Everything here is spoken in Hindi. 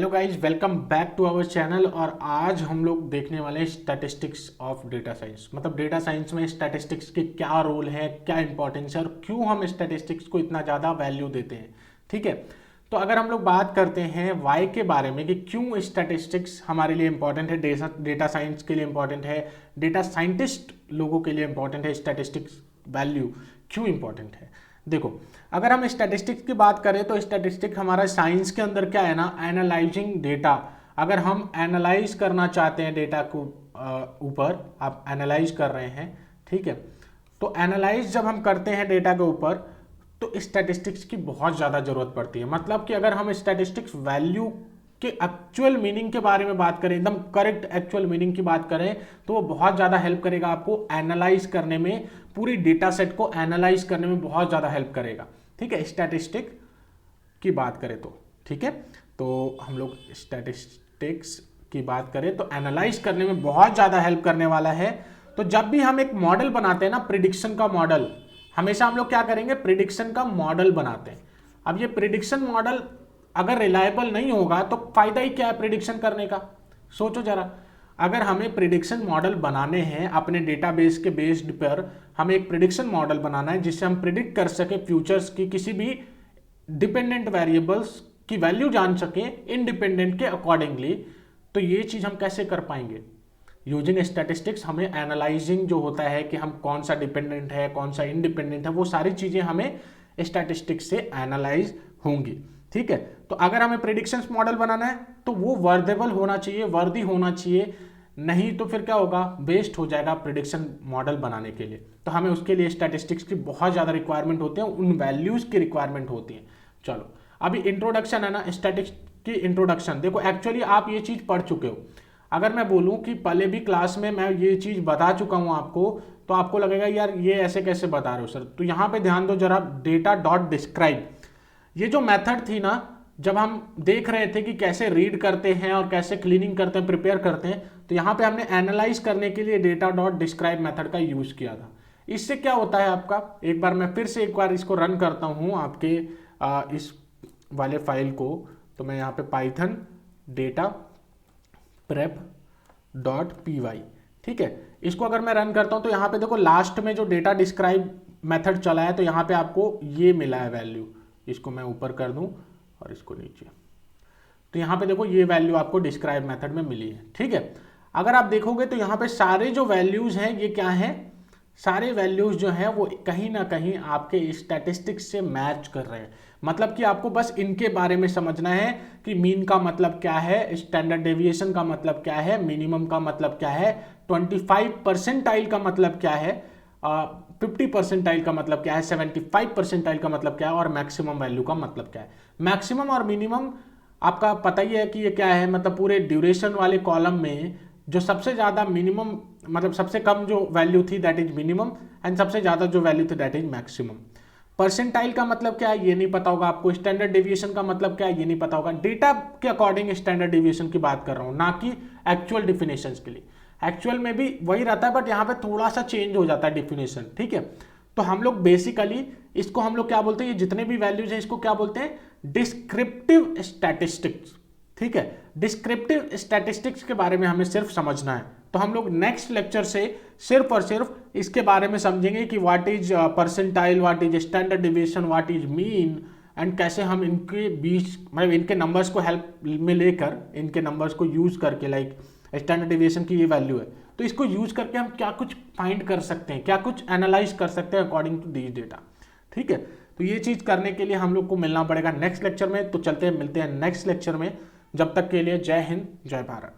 Hello guys, welcome back to our channel. और आज हम लोग देखने वाले हैं स्टैटिस्टिक्स ऑफ डेटा साइंस। मतलब डेटा साइंस में स्टैटिस्टिक्स के क्या रोल है, क्या इंपॉर्टेंस है और क्यों हम स्टैटिस्टिक्स को इतना ज़्यादा वैल्यू देते हैं। ठीक है, तो अगर हम लोग बात करते हैं वाई के बारे में कि क्यों स्टैटिस्टिक्स हमारे लिए इंपॉर्टेंट है, डेटा साइंस के लिए इंपॉर्टेंट है, डेटा साइंटिस्ट लोगों के लिए इंपॉर्टेंट है, स्टैटिस्टिक्स वैल्यू क्यों इंपॉर्टेंट है। देखो, अगर हम स्टैटिस्टिक्स की बात करें तो स्टैटिस्टिक हमारा साइंस के अंदर क्या है ना, एनालाइजिंग डेटा। अगर हम एनालाइज करना चाहते हैं डेटा को ऊपर आप एनालाइज कर रहे हैं, ठीक है, तो एनालाइज जब हम करते हैं डेटा के ऊपर तो स्टैटिस्टिक्स की बहुत ज़्यादा ज़रूरत पड़ती है। मतलब कि अगर हम स्टैटिस्टिक्स वैल्यू के एक्चुअल मीनिंग के बारे में बात करें, एकदम करेक्ट एक्चुअल मीनिंग की बात करें, तो वो बहुत ज़्यादा हेल्प करेगा आपको एनालाइज करने में, पूरी डेटा सेट को एनालाइज करने में बहुत ज़्यादा हेल्प करेगा। ठीक है, स्टैटिस्टिक की बात करें तो ठीक है, तो हम लोग स्टैटिस्टिक्स की बात करें तो एनालाइज करने में बहुत ज़्यादा हेल्प करने वाला है। तो जब भी हम एक मॉडल बनाते हैं ना, प्रिडिक्शन का मॉडल, हमेशा हम लोग क्या करेंगे, प्रिडिक्शन का मॉडल बनाते हैं। अब ये प्रिडिक्शन मॉडल अगर रिलायबल नहीं होगा तो फायदा ही क्या है प्रिडिक्शन करने का। सोचो जरा, अगर हमें प्रिडिक्शन मॉडल बनाने हैं अपने डेटाबेस के बेस्ड पर, हमें एक प्रिडिक्शन मॉडल बनाना है जिससे हम प्रिडिक्ट कर सके फ्यूचर्स की किसी भी डिपेंडेंट वेरिएबल्स की वैल्यू जान सके इंडिपेंडेंट के अकॉर्डिंगली, तो ये चीज हम कैसे कर पाएंगे यूजिंग स्टैटिस्टिक्स। हमें एनालाइजिंग जो होता है कि हम कौन सा डिपेंडेंट है कौन सा इंडिपेंडेंट है, वो सारी चीजें हमें स्टैटिस्टिक्स से एनालाइज होंगी। ठीक है, तो अगर हमें प्रेडिक्शंस मॉडल बनाना है तो वो वर्देबल होना चाहिए, वर्दी होना चाहिए, नहीं तो फिर क्या होगा, वेस्ट हो जाएगा प्रेडिक्शन मॉडल बनाने के लिए। तो हमें उसके लिए स्टैटिस्टिक्स की बहुत ज़्यादा रिक्वायरमेंट होते हैं, उन वैल्यूज़ की रिक्वायरमेंट होती है। चलो, अभी इंट्रोडक्शन है ना, स्टैटिस्टिक्स की इंट्रोडक्शन। देखो, एक्चुअली आप ये चीज़ पढ़ चुके हो। अगर मैं बोलूँ कि पहले भी क्लास में मैं ये चीज़ बता चुका हूँ आपको, तो आपको लगेगा यार ये ऐसे कैसे बता रहे हो सर। तो यहाँ पे ध्यान दो जरा, डेटा डॉट डिस्क्राइब, ये जो मेथड थी ना, जब हम देख रहे थे कि कैसे रीड करते हैं और कैसे क्लीनिंग करते हैं, प्रिपेयर करते हैं, तो यहाँ पे हमने एनालाइज करने के लिए डेटा डॉट डिस्क्राइब मेथड का यूज किया था। इससे क्या होता है आपका, एक बार मैं फिर से एक बार इसको रन करता हूँ आपके इस वाले फाइल को। तो मैं यहाँ पे Python data prep dot py, ठीक है, इसको अगर मैं रन करता हूँ तो यहाँ पे देखो लास्ट में जो डेटा डिस्क्राइब मेथड चला है, तो यहाँ पे आपको ये मिला है वैल्यू। इसको मैं ऊपर कर दूं और इसको नीचे, तो यहाँ पे देखो ये वैल्यू आपको डिस्क्राइब मेथड में मिली है। ठीक है, अगर आप देखोगे तो यहाँ पे सारे जो वैल्यूज हैं ये क्या हैं, सारे वैल्यूज जो हैं वो कहीं ना कहीं आपके स्टैटिस्टिक्स से मैच कर रहे हैं। मतलब कि आपको बस इनके बारे में समझना है कि मीन का मतलब क्या है, स्टैंडर्ड डेविएशन का मतलब क्या है, मिनिमम का मतलब क्या है, 25 परसेंटाइल का मतलब क्या है, 50 परसेंटाइल का मतलब क्या है, 75 परसेंटाइल का मतलब क्या है, और मैक्सिमम वैल्यू का मतलब क्या है। मैक्सिमम और मिनिमम आपका पता ही है कि ये क्या है, मतलब पूरे ड्यूरेशन वाले कॉलम में जो सबसे ज़्यादा मिनिमम, मतलब सबसे कम जो वैल्यू थी दैट इज मिनिमम, एंड सबसे ज़्यादा जो वैल्यू थी दैट इज मैक्सिमम। परसेंटाइल का मतलब क्या है ये नहीं पता होगा आपको, स्टैंडर्ड डेविएशन का मतलब क्या है ये नहीं पता होगा। डेटा के अकॉर्डिंग स्टैंडर्ड डेविएशन की बात कर रहा हूँ, ना कि एक्चुअल डिफिनेशंस के लिए। एक्चुअल में भी वही रहता है, बट यहाँ पे थोड़ा सा चेंज हो जाता है डिफिनेशन। ठीक है, तो हम लोग बेसिकली इसको हम लोग क्या बोलते हैं, ये जितने भी वैल्यूज हैं इसको क्या बोलते हैं, डिस्क्रिप्टिव स्टैटिस्टिक्स। ठीक है, डिस्क्रिप्टिव स्टैटिस्टिक्स के बारे में हमें सिर्फ समझना है। तो हम लोग नेक्स्ट लेक्चर से सिर्फ और सिर्फ इसके बारे में समझेंगे कि what is percentile, what is standard deviation, what is mean, and कैसे हम इनके बीच, मतलब इनके नंबर्स को हेल्प में लेकर, इनके नंबर्स को यूज करके, लाइक स्टैंडर्ड डिविएशन की ये वैल्यू है तो इसको यूज करके हम क्या कुछ फाइंड कर सकते हैं, क्या कुछ एनालाइज कर सकते हैं अकॉर्डिंग टू दिस डेटा। ठीक है, तो ये चीज़ करने के लिए हम लोग को मिलना पड़ेगा नेक्स्ट लेक्चर में। तो चलते हैं, मिलते हैं नेक्स्ट लेक्चर में। जब तक के लिए जय हिंद, जय भारत।